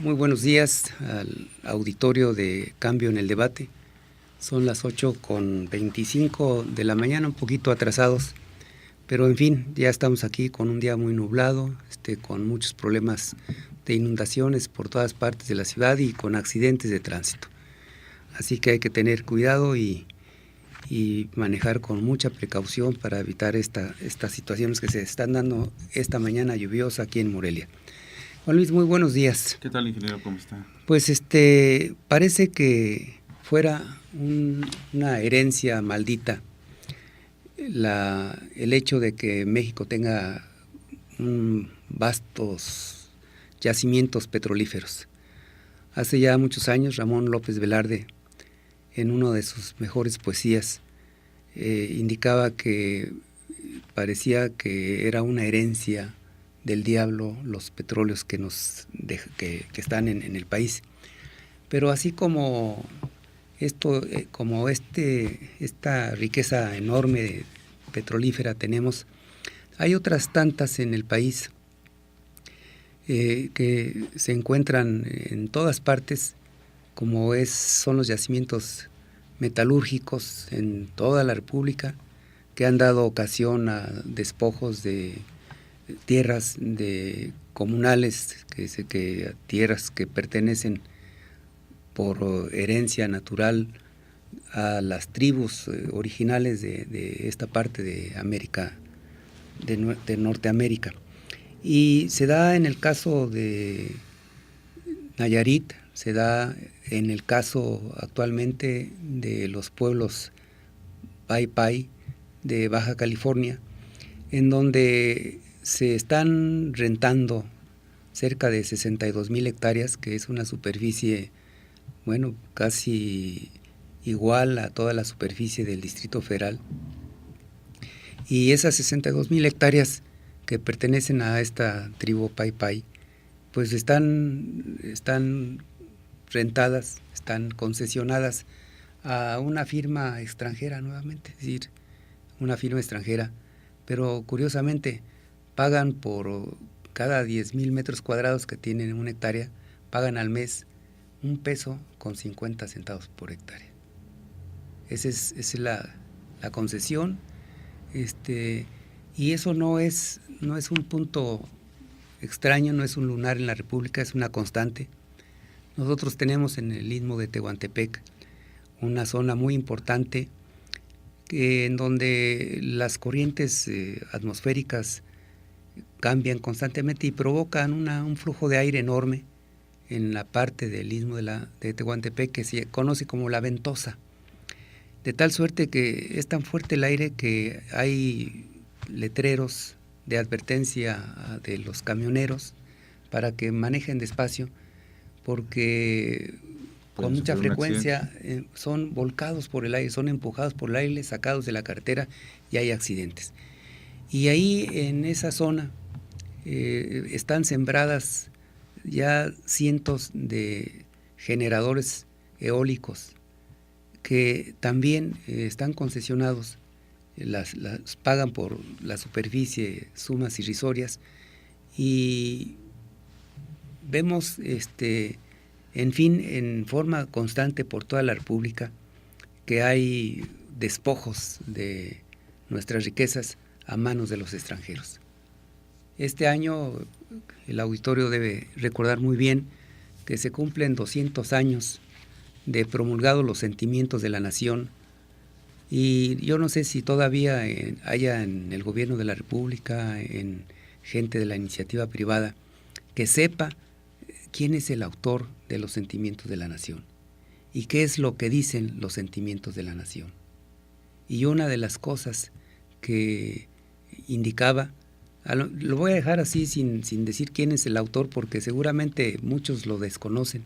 Muy buenos días al auditorio de Cambio en el Debate. Son las 8:25 de la mañana, un poquito atrasados, pero en fin, ya estamos aquí con un día muy nublado, con muchos problemas de inundaciones por todas partes de la ciudad y con accidentes de tránsito. Así que hay que tener cuidado y manejar con mucha precaución para evitar estas situaciones que se están dando esta mañana lluviosa aquí en Morelia. Juan Luis, muy buenos días. ¿Qué tal, ingeniero? ¿Cómo está? Pues parece que fuera una herencia maldita el hecho de que México tenga vastos yacimientos petrolíferos. Hace ya muchos años Ramón López Velarde, en una de sus mejores poesías, indicaba que parecía que era una herencia del diablo los petróleos que están en el país. Pero así como esta riqueza enorme petrolífera tenemos, hay otras tantas en el país que se encuentran en todas partes, como son los yacimientos metalúrgicos en toda la República, que han dado ocasión a despojos de tierras comunales, tierras que pertenecen por herencia natural a las tribus originales de esta parte de América, de Norteamérica. Y se da en el caso de Nayarit, se da en el caso actualmente de los pueblos Pai Pai de Baja California, en donde se están rentando cerca de 62,000 hectáreas, que es una superficie, casi igual a toda la superficie del Distrito Federal. Y esas 62,000 hectáreas que pertenecen a esta tribu Pai Pai, pues están rentadas, están concesionadas a una firma extranjera nuevamente, es decir, una firma extranjera, pero curiosamente pagan por cada 10,000 metros cuadrados que tienen en una hectárea, pagan al mes $1.50 por hectárea. Esa es la concesión, y eso no es un punto extraño, no es un lunar en la República, es una constante. Nosotros tenemos en el Istmo de Tehuantepec una zona muy importante en donde las corrientes atmosféricas cambian constantemente y provocan un flujo de aire enorme en la parte del Istmo de Tehuantepec, que se conoce como la ventosa, de tal suerte que es tan fuerte el aire que hay letreros de advertencia de los camioneros para que manejen despacio, porque con mucha frecuencia son volcados por el aire, son empujados por el aire, sacados de la carretera y hay accidentes. Y ahí en esa zona están sembradas ya cientos de generadores eólicos que también están concesionados, las pagan por la superficie sumas irrisorias, y vemos en fin, en forma constante por toda la República, que hay despojos de nuestras riquezas a manos de los extranjeros. Este año el auditorio debe recordar muy bien que se cumplen 200 años de promulgados los sentimientos de la nación, y yo no sé si todavía haya en el gobierno de la República, en gente de la iniciativa privada, que sepa quién es el autor de los sentimientos de la nación y qué es lo que dicen los sentimientos de la nación. Y una de las cosas que indicaba, lo voy a dejar así sin decir quién es el autor, porque seguramente muchos lo desconocen,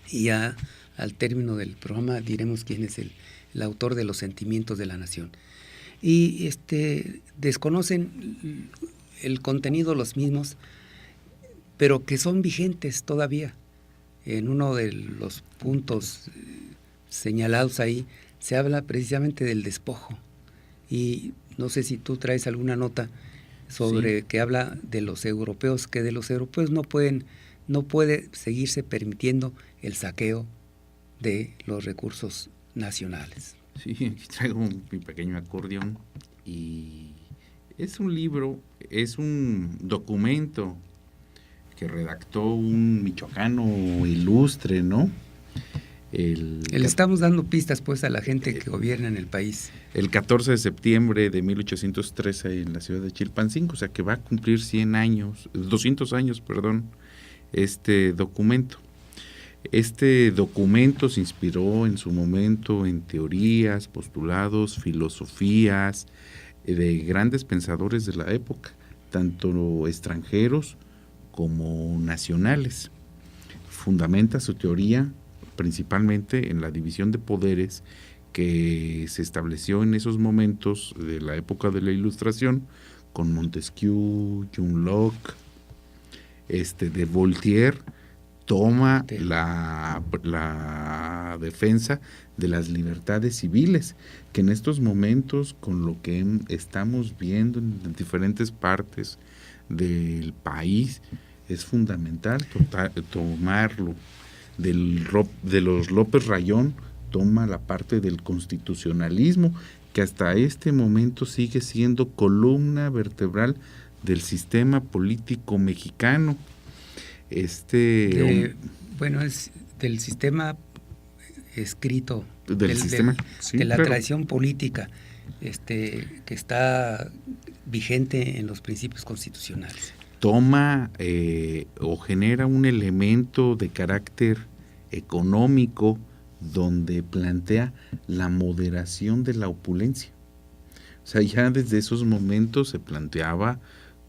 y ya al término del programa diremos quién es el autor de los sentimientos de la nación. Y desconocen el contenido los mismos, pero que son vigentes todavía. En uno de los puntos señalados ahí se habla precisamente del despojo, y no sé si tú traes alguna nota sobre que habla de los europeos, que de los europeos no pueden no puede seguirse permitiendo el saqueo de los recursos nacionales. Sí, aquí traigo mi pequeño acordeón y es un libro, es un documento que redactó un michoacano ilustre, ¿no? Le estamos dando pistas pues a la gente que gobierna en el país. El 14 de septiembre de 1813 en la ciudad de Chilpancingo, o sea que va a cumplir 200 años, este documento. Este documento se inspiró en su momento en teorías, postulados, filosofías de grandes pensadores de la época, tanto extranjeros como nacionales. Fundamenta su teoría principalmente en la división de poderes que se estableció en esos momentos de la época de la Ilustración, con Montesquieu, John Locke, de Voltaire, toma la defensa de las libertades civiles, que en estos momentos, con lo que estamos viendo en diferentes partes del país, es fundamental tomarlo. De los López Rayón toma la parte del constitucionalismo, que hasta este momento sigue siendo columna vertebral del sistema político mexicano. Bueno, es del sistema escrito, sí, de la claro. tradición política, que está vigente en los principios constitucionales. Toma o genera un elemento de carácter económico donde plantea la moderación de la opulencia. O sea, ya desde esos momentos se planteaba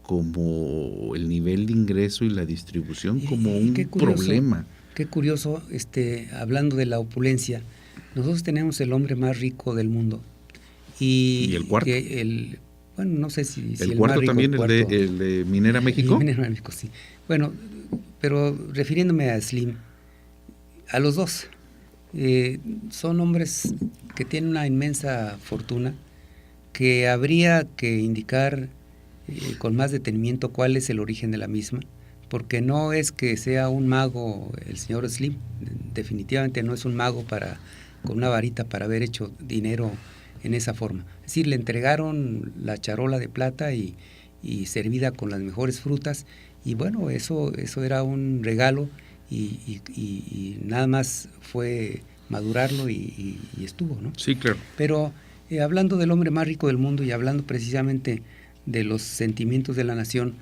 como el nivel de ingreso y la distribución como un problema. Qué curioso, hablando de la opulencia, nosotros tenemos el hombre más rico del mundo. ¿Y el cuarto? Bueno, no sé si el cuarto más rico, también, el de Minera México. Minera México, sí. Bueno, pero refiriéndome a Slim, a los dos, son hombres que tienen una inmensa fortuna, que habría que indicar con más detenimiento cuál es el origen de la misma, porque no es que sea un mago el señor Slim, definitivamente no es un mago con una varita para haber hecho dinero en esa forma. Es decir, le entregaron la charola de plata y servida con las mejores frutas, y bueno, eso era un regalo y nada más fue madurarlo y estuvo, ¿no? Sí, claro. Pero hablando del hombre más rico del mundo y hablando precisamente de los sentimientos de la nación,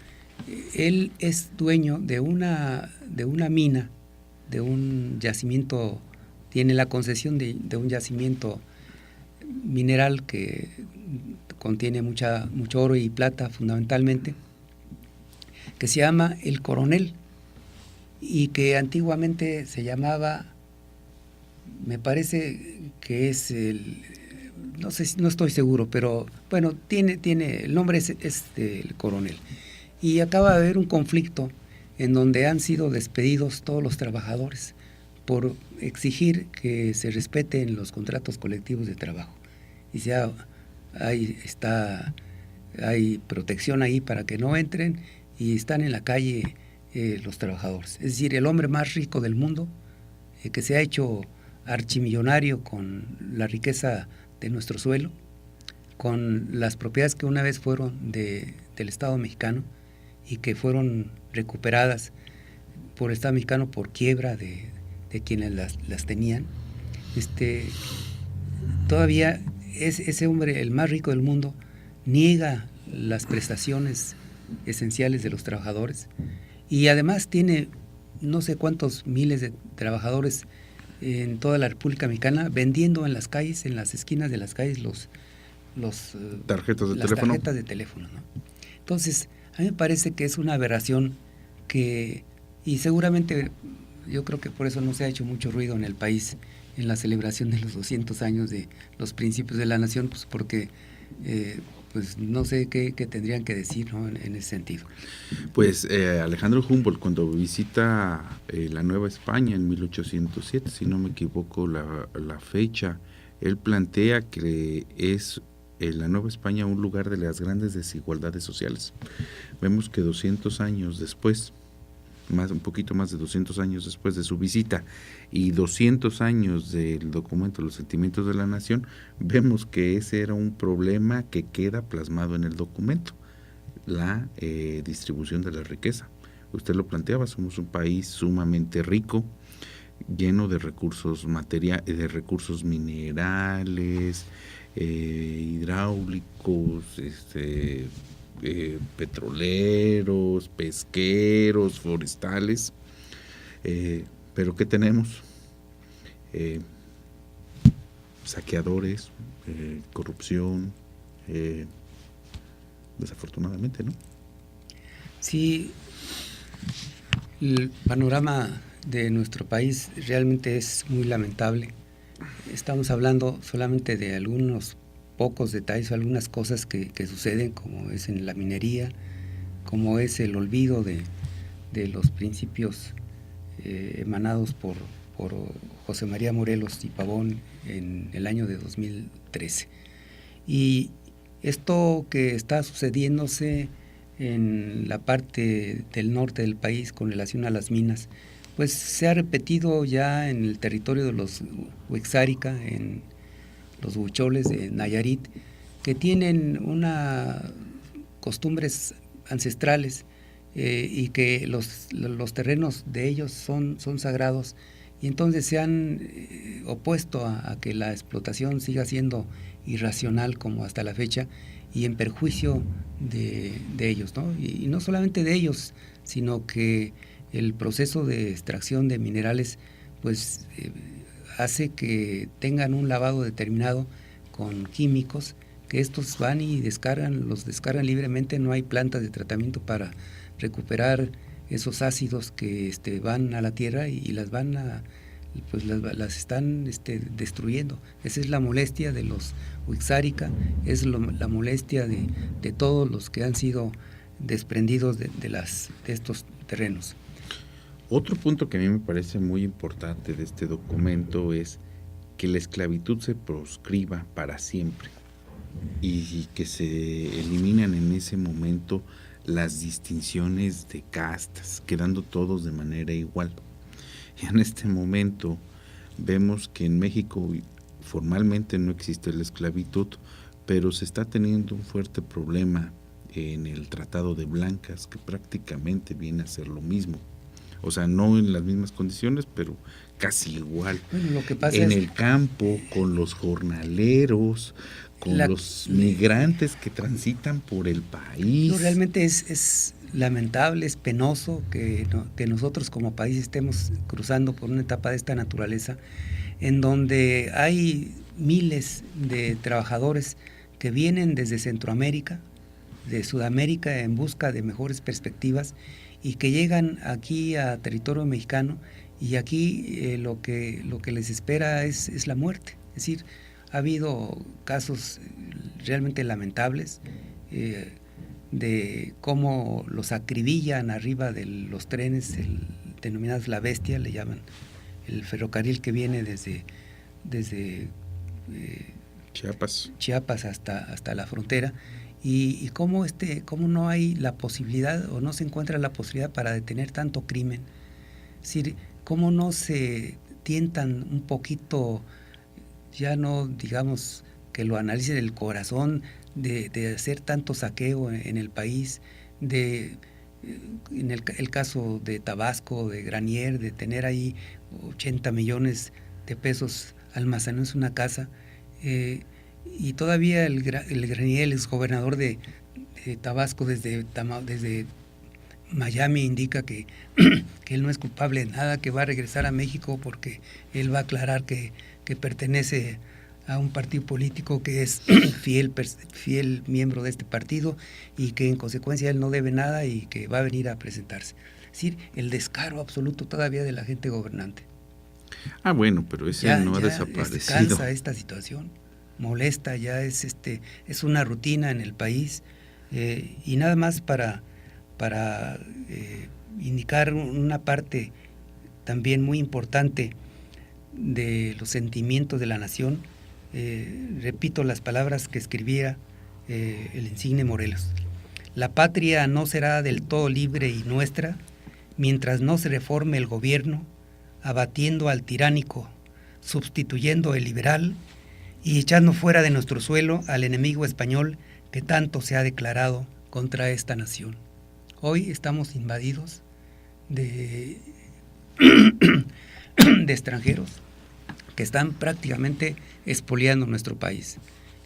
él es dueño de una mina, de un yacimiento, tiene la concesión de un yacimiento mineral que contiene mucho oro y plata fundamentalmente, que se llama El Coronel, y que antiguamente se llamaba, me parece que es no sé, no estoy seguro, pero bueno, tiene el nombre es El Coronel. Y acaba de haber un conflicto en donde han sido despedidos todos los trabajadores por exigir que se respeten los contratos colectivos de trabajo. Y ya hay protección ahí para que no entren, y están en la calle los trabajadores. Es decir, el hombre más rico del mundo, que se ha hecho archimillonario con la riqueza de nuestro suelo, con las propiedades que una vez fueron del Estado mexicano y que fueron recuperadas por el Estado mexicano por quiebra de quienes las tenían. Todavía ese hombre, el más rico del mundo, niega las prestaciones esenciales de los trabajadores, y además tiene no sé cuántos miles de trabajadores en toda la República Mexicana vendiendo en las calles, en las esquinas de las calles, las tarjetas de teléfono, ¿no? Entonces, a mí me parece que es una aberración y seguramente yo creo que por eso no se ha hecho mucho ruido en el país en la celebración de los 200 años de los principios de la nación, pues porque pues no sé qué tendrían que decir, ¿no? en ese sentido. Pues Alejandro Humboldt, cuando visita la Nueva España en 1807, si no me equivoco la fecha, él plantea que es la Nueva España un lugar de las grandes desigualdades sociales. Vemos que 200 años después, un poquito más de 200 años después de su visita y 200 años del documento Los Sentimientos de la Nación, vemos que ese era un problema que queda plasmado en el documento, la distribución de la riqueza. Usted lo planteaba, somos un país sumamente rico, lleno de recursos de recursos minerales, hidráulicos, petroleros, pesqueros, forestales, pero ¿qué tenemos? Saqueadores, corrupción, desafortunadamente, ¿no? Sí, el panorama de nuestro país realmente es muy lamentable. Estamos hablando solamente de algunos pocos detalles, algunas cosas que suceden, como es en la minería, como es el olvido de los principios emanados por José María Morelos y Pavón en el año de 2013. Y esto que está sucediéndose en la parte del norte del país con relación a las minas, pues se ha repetido ya en el territorio de los Huixárica, en los huicholes de Nayarit, que tienen costumbres ancestrales y que los terrenos de ellos son sagrados, y entonces se han opuesto a que la explotación siga siendo irracional como hasta la fecha y en perjuicio de ellos, ¿no? Y no solamente de ellos, sino que el proceso de extracción de minerales pues hace que tengan un lavado determinado con químicos, que estos van y los descargan libremente. No hay plantas de tratamiento para recuperar esos ácidos que van a la tierra y las están destruyendo. Esa es la molestia de los Huixárica, es la molestia de todos los que han sido desprendidos de estos terrenos. Otro punto que a mí me parece muy importante de este documento es que la esclavitud se proscriba para siempre y que se eliminan en ese momento las distinciones de castas, quedando todos de manera igual. Y en este momento vemos que en México formalmente no existe la esclavitud, pero se está teniendo un fuerte problema en el Tratado de Blancas, que prácticamente viene a ser lo mismo. O sea, no en las mismas condiciones, pero casi igual. Bueno, lo que pasa en el campo, con los jornaleros, con los migrantes que transitan por el país. No, realmente es lamentable, es penoso que nosotros como país estemos cruzando por una etapa de esta naturaleza, en donde hay miles de trabajadores que vienen desde Centroamérica, de Sudamérica, en busca de mejores perspectivas, y que llegan aquí a territorio mexicano, y aquí lo que les espera es la muerte. Es decir, ha habido casos realmente lamentables de cómo los acribillan arriba de los trenes, denominados La Bestia, le llaman, el ferrocarril que viene desde Chiapas hasta la frontera. Y cómo no hay la posibilidad, o no se encuentra la posibilidad para detener tanto crimen. Es decir, cómo no se tientan un poquito, ya no digamos que lo analicen el corazón, de hacer tanto saqueo en el país, en el caso de Tabasco, de Granier, de tener ahí 80 millones de pesos almacenados en una casa, y todavía el Granier, el exgobernador de Tabasco, desde Miami, indica que él no es culpable de nada, que va a regresar a México porque él va a aclarar que pertenece a un partido político, que es fiel miembro de este partido, y que en consecuencia él no debe nada y que va a venir a presentarse. Es decir, el descaro absoluto todavía de la gente gobernante. Bueno, pero ese no ha desaparecido. Cansa esta situación, molesta, ya es una rutina en el país, y nada más para indicar una parte también muy importante de los sentimientos de la nación. Repito las palabras que escribiera el insigne Morelos: la patria no será del todo libre y nuestra mientras no se reforme el gobierno, abatiendo al tiránico, sustituyendo el liberal y echando fuera de nuestro suelo al enemigo español que tanto se ha declarado contra esta nación. Hoy estamos invadidos de extranjeros que están prácticamente expoliando nuestro país.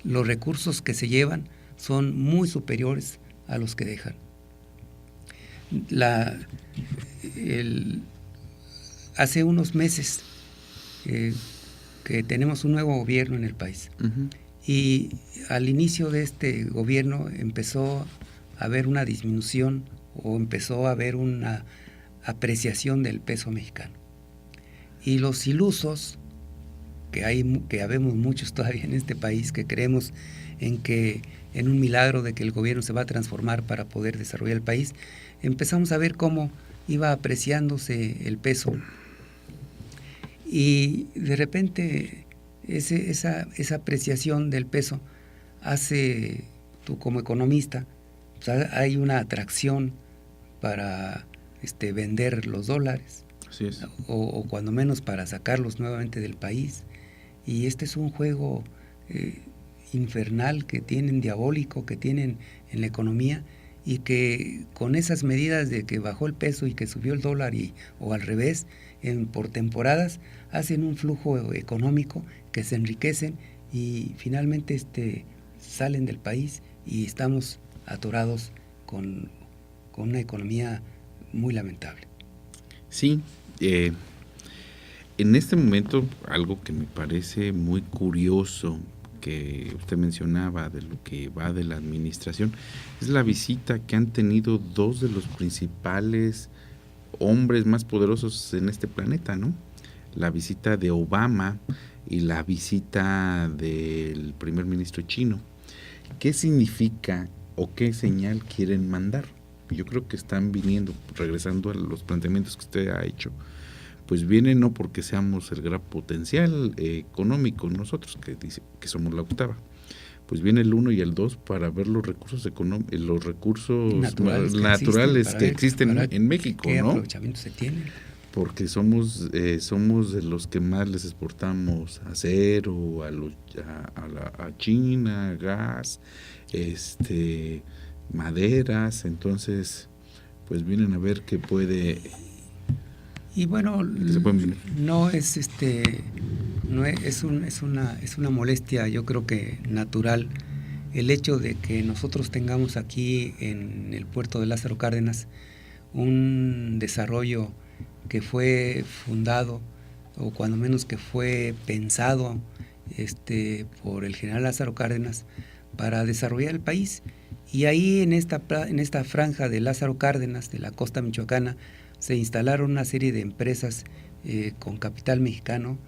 Los recursos que se llevan son muy superiores a los que dejan. Hace unos meses que tenemos un nuevo gobierno en el país. Uh-huh. Y al inicio de este gobierno empezó a haber una disminución o empezó a haber una apreciación del peso mexicano. Y los ilusos, que habemos muchos todavía en este país, que creemos en un milagro de que el gobierno se va a transformar para poder desarrollar el país, empezamos a ver cómo iba apreciándose el peso. Y de repente esa apreciación del peso hace, tú como economista, pues hay una atracción para vender los dólares. Así es. O cuando menos para sacarlos nuevamente del país. Y este es un juego infernal que tienen, diabólico, que tienen en la economía, y que con esas medidas de que bajó el peso y que subió el dólar o al revés, por temporadas, hacen un flujo económico que se enriquecen y finalmente salen del país y estamos atorados con una economía muy lamentable. Sí, en este momento algo que me parece muy curioso que usted mencionaba de lo que va de la administración es la visita que han tenido dos de los principales hombres más poderosos en este planeta, ¿no? La visita de Obama y la visita del primer ministro chino. ¿Qué significa o qué señal quieren mandar? Yo creo que están viniendo, regresando a los planteamientos que usted ha hecho, pues vienen no porque seamos el gran potencial económico nosotros, que dice que somos la octava, pues viene el 1 y el 2 para ver los recursos los recursos naturales que existen en México, ¿qué ¿no? aprovechamiento se tiene? Porque somos de los que más les exportamos acero a China, gas, maderas, entonces pues vienen a ver qué puede. Y bueno, no es es una molestia, yo creo que natural, el hecho de que nosotros tengamos aquí en el puerto de Lázaro Cárdenas un desarrollo que fue fundado, o cuando menos que fue pensado por el general Lázaro Cárdenas para desarrollar el país. Y ahí en esta franja de Lázaro Cárdenas, de la costa michoacana, se instalaron una serie de empresas con capital mexicano,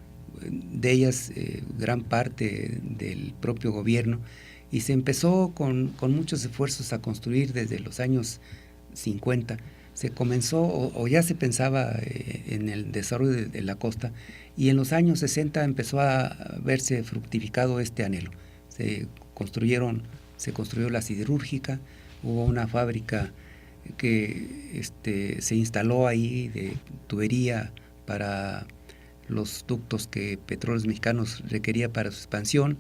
de ellas gran parte del propio gobierno, y se empezó con muchos esfuerzos a construir desde los años 50. Se comenzó o ya se pensaba en el desarrollo de la costa, y en los años 60 empezó a verse fructificado este anhelo. Se construyó la siderúrgica, hubo una fábrica que se instaló ahí de tubería para los ductos que Petróleos Mexicanos requería para su expansión.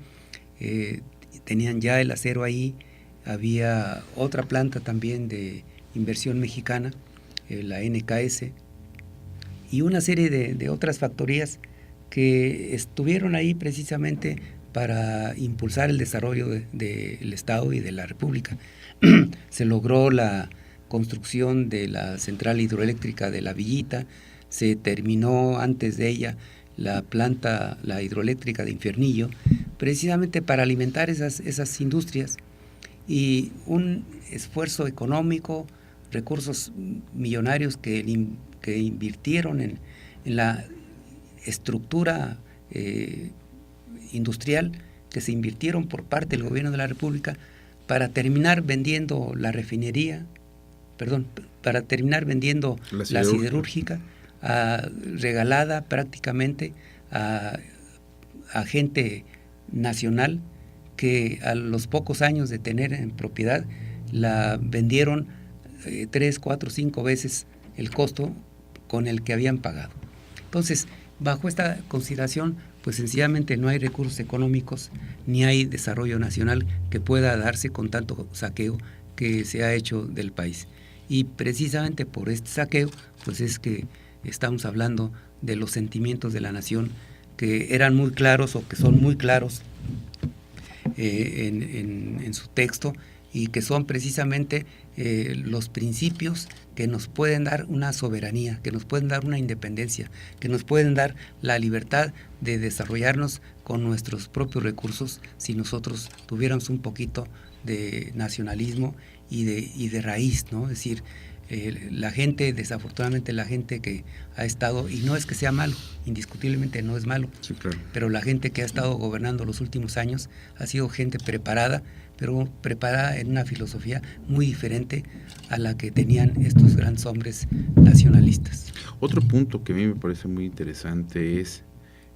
Tenían ya el acero ahí, había otra planta también de inversión mexicana, la NKS, y una serie de otras factorías que estuvieron ahí precisamente para impulsar el desarrollo del Estado y de la República. Se logró la construcción de la central hidroeléctrica de La Villita, se terminó antes de ella la hidroeléctrica de Infiernillo, precisamente para alimentar esas industrias, y un esfuerzo económico, recursos millonarios que invirtieron en la estructura industrial, que se invirtieron por parte del gobierno de la República para terminar vendiendo para terminar vendiendo la siderúrgica regalada prácticamente a gente nacional, que a los pocos años de tener en propiedad la vendieron 3, 4, 5 veces el costo con el que habían pagado. Entonces, bajo esta consideración, pues sencillamente no hay recursos económicos ni hay desarrollo nacional que pueda darse con tanto saqueo que se ha hecho del país. Y precisamente por este saqueo, pues es que estamos hablando de los sentimientos de la nación que eran muy claros o que son muy claros en su texto, y que son precisamente los principios que nos pueden dar una soberanía, que nos pueden dar una independencia, que nos pueden dar la libertad de desarrollarnos con nuestros propios recursos si nosotros tuviéramos un poquito de nacionalismo y de raíz, ¿no? Es decir, la gente, desafortunadamente la gente que ha estado, y no es que sea malo, indiscutiblemente no es malo, sí, claro, pero la gente que ha estado gobernando los últimos años ha sido gente preparada, pero preparada en una filosofía muy diferente a la que tenían estos grandes hombres nacionalistas. Otro punto que a mí me parece muy interesante es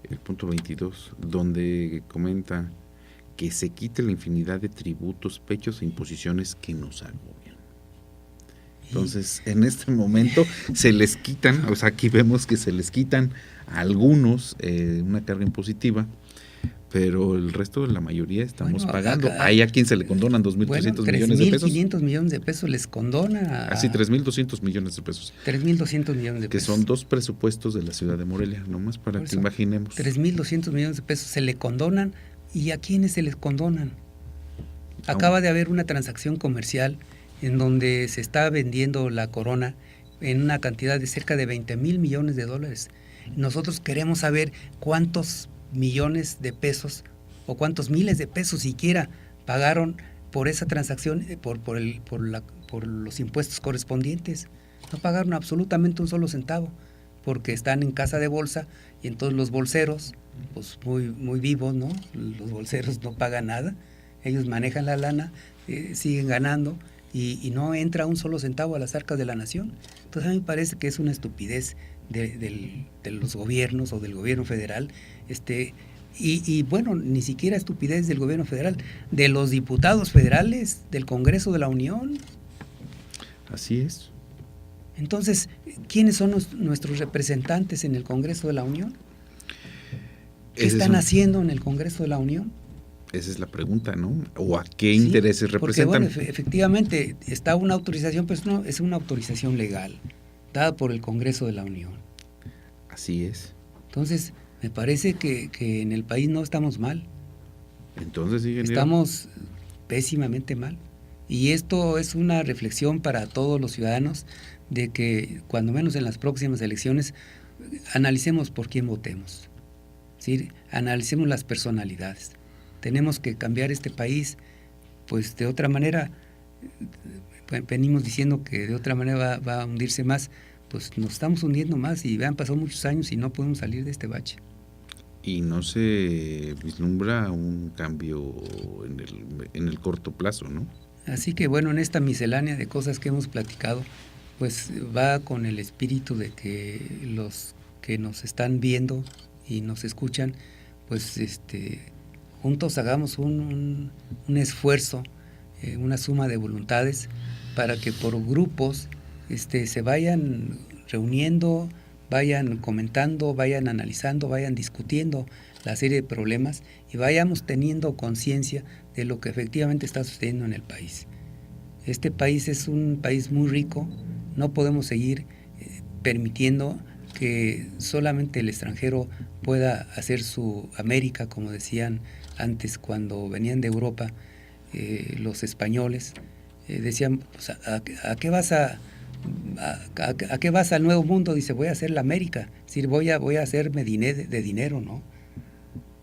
el punto 22, donde comenta que se quite la infinidad de tributos, pechos e imposiciones que nos agobian. Entonces, en este momento se les quitan, o sea, aquí vemos que se les quitan a algunos una carga impositiva, pero el resto de la mayoría estamos pagando. Hay a quien se le condonan 2.300 millones de pesos. 3.500 millones de pesos les condona. Así, 3.200 millones de pesos. 3.200 millones de pesos. Que son 2 presupuestos de la ciudad de Morelia, nomás para que imaginemos. 3.200 millones de pesos se le condonan. ¿Y a quiénes se les condonan? Acaba de haber una transacción comercial en donde se está vendiendo la corona en una cantidad de cerca de 20,000 millones de dólares. Nosotros queremos saber cuántos millones de pesos o cuántos miles de pesos siquiera pagaron por esa transacción, por los impuestos correspondientes. No pagaron absolutamente un solo centavo, porque están en casa de bolsa y entonces los bolseros, pues muy vivos, ¿no? Los bolseros no pagan nada, ellos manejan la lana, siguen ganando y no entra un solo centavo a las arcas de la nación. Entonces a mí me parece que es una estupidez de los gobiernos o del gobierno federal, y bueno, ni siquiera estupidez del gobierno federal, de los diputados federales del Congreso de la Unión. Así es. Entonces, ¿quiénes son nuestros representantes en el Congreso de la Unión? ¿Qué están haciendo en el Congreso de la Unión? Esa es la pregunta, ¿no? ¿O a qué intereses representan? Porque, bueno, efectivamente está una autorización, pero no, es una autorización legal, dada por el Congreso de la Unión. Así es. Entonces, me parece que en el país no estamos mal. Entonces, sí, estamos pésimamente mal. Y esto es una reflexión para todos los ciudadanos, de que cuando menos en las próximas elecciones analicemos por quién votemos, ¿sí? Analicemos las personalidades. Tenemos que cambiar este país, pues de otra manera, venimos diciendo que de otra manera va a hundirse más, pues nos estamos hundiendo más, y han pasado muchos años y no podemos salir de este bache. Y no se vislumbra un cambio en el corto plazo, ¿no? Así que bueno, en esta miscelánea de cosas que hemos platicado, pues va con el espíritu de que los que nos están viendo y nos escuchan, pues juntos hagamos un esfuerzo, una suma de voluntades, para que por grupos se vayan reuniendo, vayan comentando, vayan analizando, vayan discutiendo la serie de problemas y vayamos teniendo conciencia de lo que efectivamente está sucediendo en el país. Este país es un país muy rico, no podemos seguir permitiendo que solamente el extranjero pueda hacer su América, como decían antes cuando venían de Europa los españoles. Decían, pues, ¿a qué vas ¿a qué vas al Nuevo Mundo? Dice, voy a hacer la América, es decir, voy a hacerme de dinero, ¿no?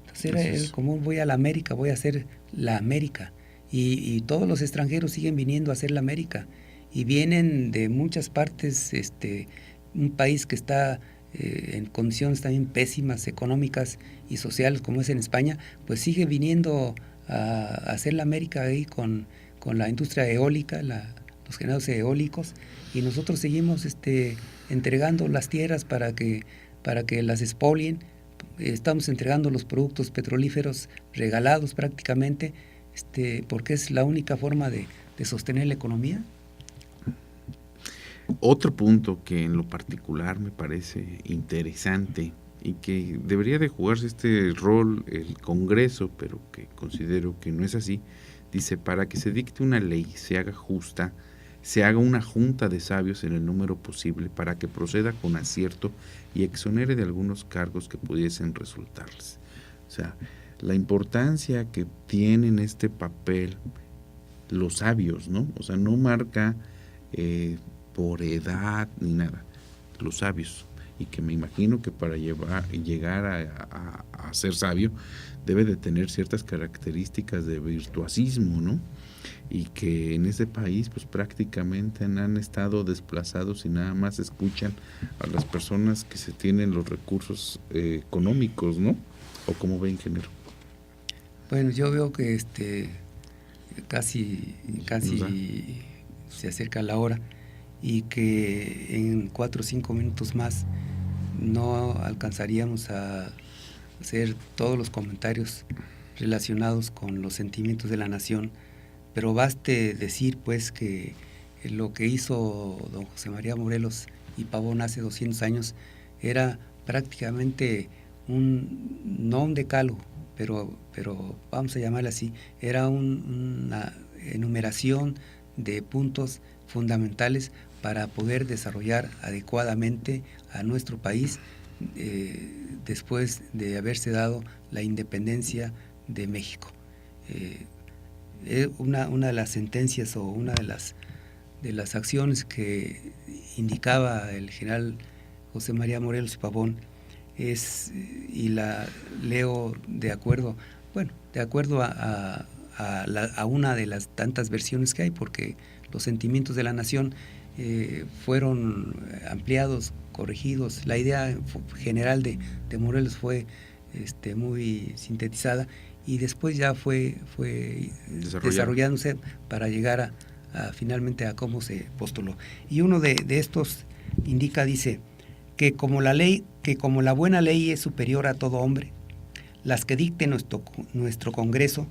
Entonces era el común, voy a la América, voy a hacer la América, y todos los extranjeros siguen viniendo a hacer la América, y vienen de muchas partes, un país que está en condiciones también pésimas económicas y sociales como es en España, pues sigue viniendo a hacer la América ahí con la industria eólica, los generadores eólicos, y nosotros seguimos entregando las tierras para que las expolien. Estamos entregando los productos petrolíferos regalados prácticamente, porque es la única forma de sostener la economía. Otro punto que en lo particular me parece interesante y que debería de jugarse este rol el Congreso, pero que considero que no es así, dice: para que se dicte una ley, se haga justa, se haga una junta de sabios en el número posible para que proceda con acierto y exonere de algunos cargos que pudiesen resultarles. O sea, la importancia que tienen este papel los sabios, ¿no? O sea, no marca por edad ni nada, los sabios. Y que me imagino que para llegar a ser sabio debe de tener ciertas características de virtuosismo, ¿no? Y que en ese país pues prácticamente han estado desplazados y nada más escuchan a las personas que se tienen los recursos económicos, ¿no? ¿O cómo ve, ingeniero? Bueno, yo veo que casi se acerca la hora y que en 4 o 5 minutos más no alcanzaríamos a hacer todos los comentarios relacionados con los sentimientos de la nación, pero baste decir pues que lo que hizo don José María Morelos y Pavón hace 200 años era prácticamente no un decálogo, pero vamos a llamarle así, era una enumeración de puntos fundamentales para poder desarrollar adecuadamente a nuestro país después de haberse dado la independencia de México. Una de las sentencias o una de las acciones que indicaba el general José María Morelos y Pavón y la leo de acuerdo a una de las tantas versiones que hay, porque los sentimientos de la nación fueron ampliados, corregidos. La idea general de Morelos fue muy sintetizada y después ya fue desarrollándose para llegar finalmente a cómo se postuló. Y uno de estos dice que como la buena ley es superior a todo hombre, las que dicte nuestro Congreso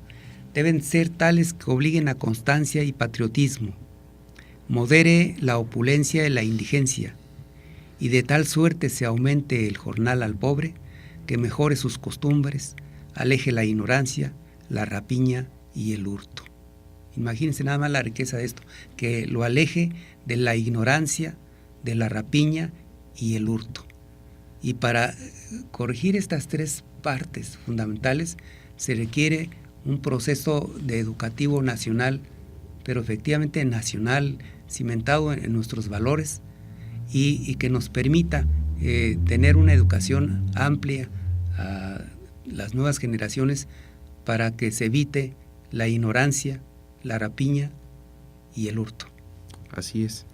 deben ser tales que obliguen a constancia y patriotismo, modere la opulencia y la indigencia, y de tal suerte se aumente el jornal al pobre, que mejore sus costumbres, aleje la ignorancia, la rapiña y el hurto. Imagínense nada más la riqueza de esto, que lo aleje de la ignorancia, de la rapiña y el hurto. Y para corregir estas 3 partes fundamentales se requiere un proceso educativo nacional, pero efectivamente nacional, cimentado en nuestros valores y que nos permita tener una educación amplia a las nuevas generaciones para que se evite la ignorancia, la rapiña y el hurto. Así es.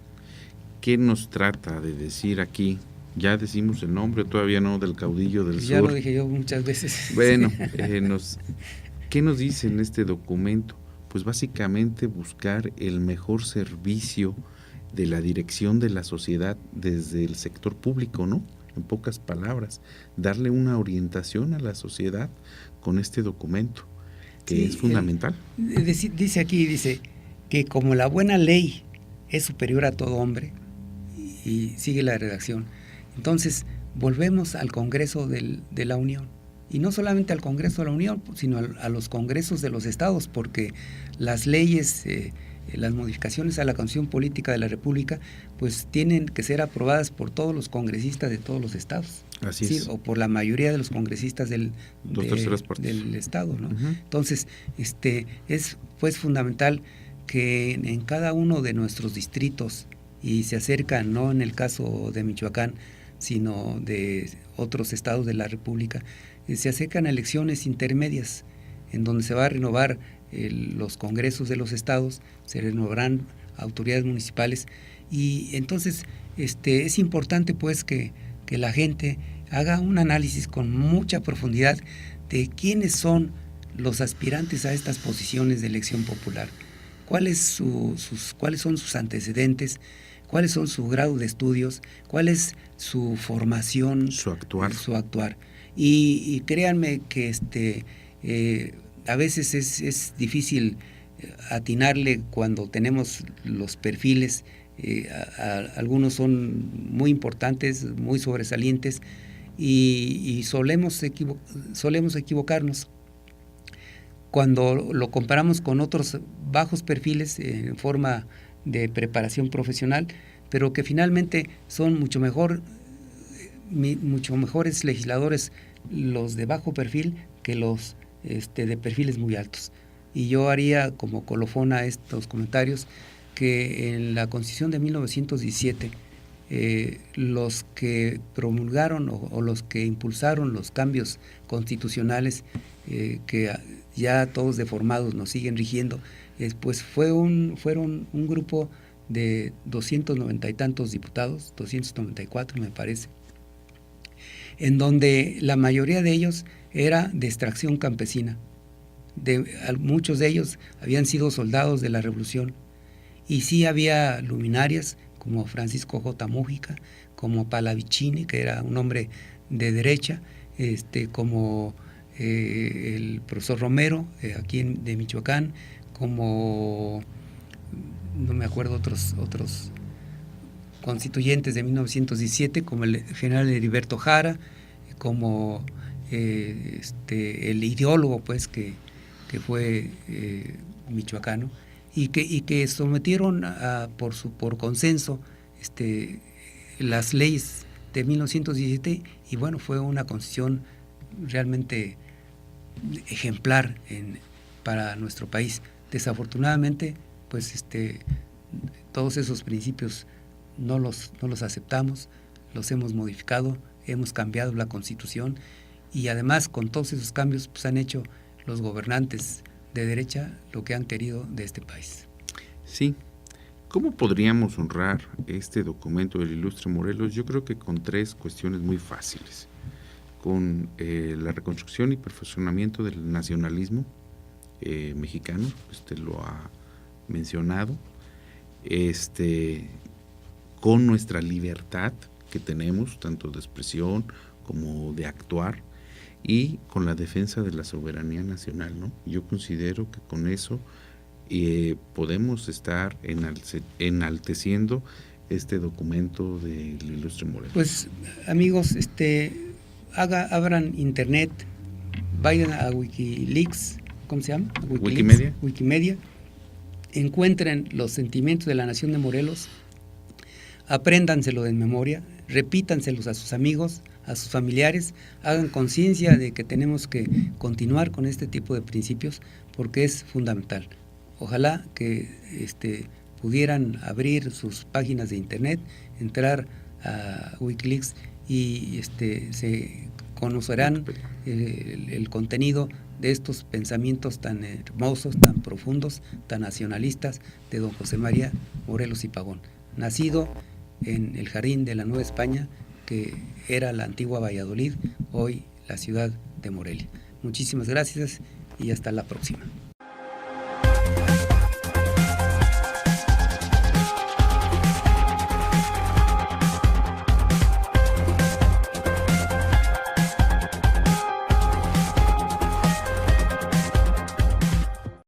¿Qué nos trata de decir aquí? Ya decimos el nombre, todavía no, del caudillo del sur. Ya lo dije yo muchas veces. Bueno, ¿qué nos dice en este documento? Pues básicamente buscar el mejor servicio de la dirección de la sociedad desde el sector público, ¿no? En pocas palabras, darle una orientación a la sociedad con este documento, que es fundamental. Dice aquí que como la buena ley es superior a todo hombre, y sigue la redacción, entonces volvemos al Congreso de la Unión, y no solamente al Congreso de la Unión, sino a los congresos de los estados, porque las leyes, las modificaciones a la Constitución Política de la República, pues tienen que ser aprobadas por todos los congresistas de todos los estados. Así ¿sí? es. O por la mayoría de los congresistas del estado, ¿no? Uh-huh. Entonces, es pues fundamental que en cada uno de nuestros distritos, y se acercan, no en el caso de Michoacán, sino de otros estados de la República, se acercan a elecciones intermedias, en donde se va a renovar los congresos de los estados, se renovarán autoridades municipales, y entonces es importante pues que la gente haga un análisis con mucha profundidad de quiénes son los aspirantes a estas posiciones de elección popular, cuáles son sus antecedentes, cuáles son su grado de estudios, cuál es su formación, su actuar. Y créanme que a veces es difícil atinarle cuando tenemos los perfiles algunos son muy importantes, muy sobresalientes, y solemos equivocarnos cuando lo comparamos con otros bajos perfiles en forma de preparación profesional, pero que finalmente son mucho mejores legisladores los de bajo perfil que los de perfiles muy altos. Y yo haría como colofón a estos comentarios que en la Constitución de 1917 los que promulgaron o los que impulsaron los cambios constitucionales que ya todos deformados nos siguen rigiendo, pues fueron un grupo de 290 y tantos diputados, 294 me parece, en donde la mayoría de ellos era de extracción campesina. Muchos de ellos habían sido soldados de la Revolución, y sí había luminarias como Francisco J. Mújica, como Pallavicini, que era un hombre de derecha, como el profesor Romero, aquí de Michoacán, como no me acuerdo otros constituyentes de 1917, como el general Heriberto Jara, como el ideólogo pues que fue michoacano, y que sometieron por consenso las leyes de 1917, y bueno, fue una constitución realmente ejemplar para nuestro país. Desafortunadamente, pues todos esos principios no los aceptamos, los hemos modificado, hemos cambiado la Constitución, y además con todos esos cambios pues han hecho los gobernantes de derecha lo que han querido de este país. Sí. ¿Cómo podríamos honrar este documento del ilustre Morelos? Yo creo que con 3 cuestiones muy fáciles. Con la reconstrucción y perfeccionamiento del nacionalismo mexicano, usted lo ha mencionado, con nuestra libertad que tenemos, tanto de expresión como de actuar, y con la defensa de la soberanía nacional, ¿no? Yo considero que con eso podemos estar enalteciendo este documento del ilustre Morelos. Pues amigos, abran internet, vayan a Wikileaks, ¿cómo se llama? Wikimedia, encuentren los sentimientos de la nación de Morelos, apréndanselo de memoria, repítanselos a sus amigos, a sus familiares, hagan conciencia de que tenemos que continuar con este tipo de principios porque es fundamental. Ojalá que pudieran abrir sus páginas de internet, entrar a Wikileaks y se conocerán el contenido de estos pensamientos tan hermosos, tan profundos, tan nacionalistas de don José María Morelos y Pavón, nacido en el jardín de la Nueva España, que era la antigua Valladolid, hoy la ciudad de Morelia. Muchísimas gracias y hasta la próxima.